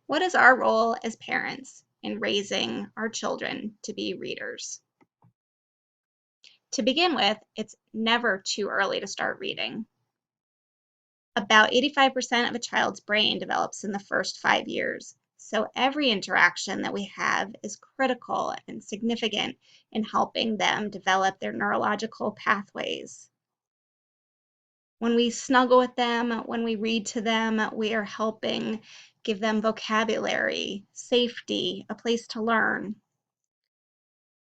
What is our role as parents in raising our children to be readers? To begin with, it's never too early to start reading. About 85% of a child's brain develops in the first 5 years, so every interaction that we have is critical and significant in helping them develop their neurological pathways. When we snuggle with them, when we read to them, we are helping give them vocabulary, safety, a place to learn.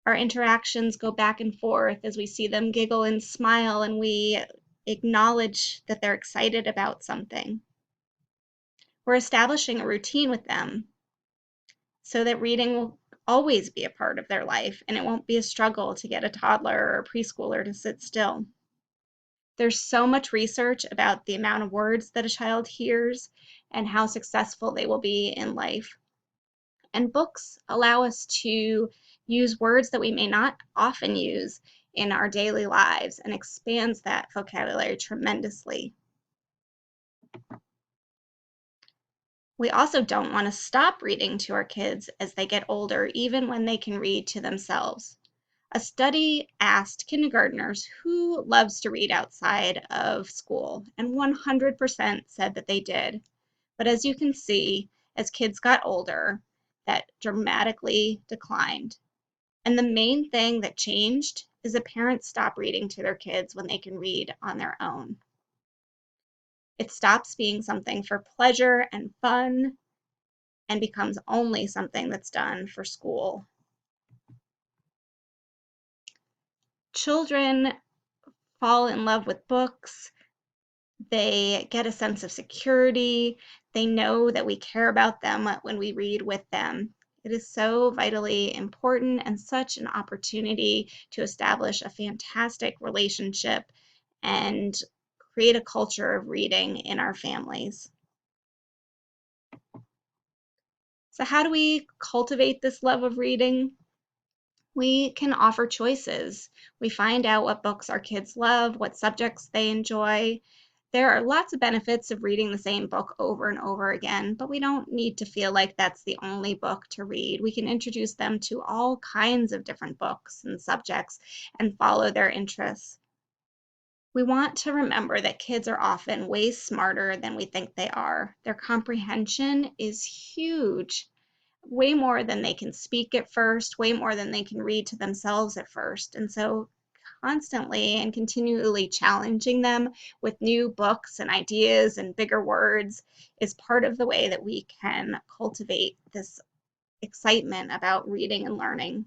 Our interactions go back and forth as we see them giggle and smile, and we acknowledge that they're excited about something. We're establishing a routine with them so that reading will always be a part of their life, and it won't be a struggle to get a toddler or a preschooler to sit still. There's so much research about the amount of words that a child hears and how successful they will be in life. And books allow us to use words that we may not often use in our daily lives and expands that vocabulary tremendously. We also don't want to stop reading to our kids as they get older, even when they can read to themselves. A study asked kindergartners who loves to read outside of school, and 100% said that they did. But as you can see, as kids got older, that dramatically declined. And the main thing that changed is that parents stop reading to their kids when they can read on their own. It stops being something for pleasure and fun and becomes only something that's done for school. Children fall in love with books. They get a sense of security. They know that we care about them when we read with them. It is so vitally important and such an opportunity to establish a fantastic relationship and create a culture of reading in our families. So, how do we cultivate this love of reading? We can offer choices. We find out what books our kids love, what subjects they enjoy. There are lots of benefits of reading the same book over and over again, but we don't need to feel like that's the only book to read. We can introduce them to all kinds of different books and subjects and follow their interests. We want to remember that kids are often way smarter than we think they are. Their comprehension is huge, way more than they can speak at first, way more than they can read to themselves at first. And so constantly and continually challenging them with new books and ideas and bigger words is part of the way that we can cultivate this excitement about reading and learning.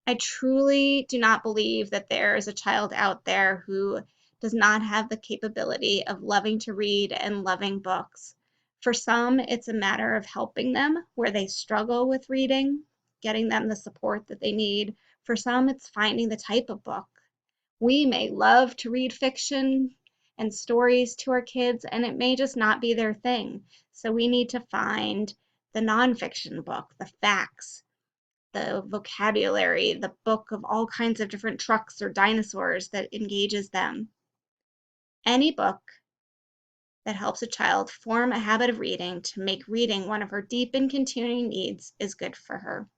I truly do not believe that there is a child out there who does not have the capability of loving to read and loving books. For some, it's a matter of helping them where they struggle with reading, getting them the support that they need. For some, it's finding the type of book. We may love to read fiction and stories to our kids, and it may just not be their thing. So we need to find the nonfiction book, the facts, the vocabulary, the book of all kinds of different trucks or dinosaurs that engages them. Any book that helps a child form a habit of reading to make reading one of her deep and continuing needs is good for her.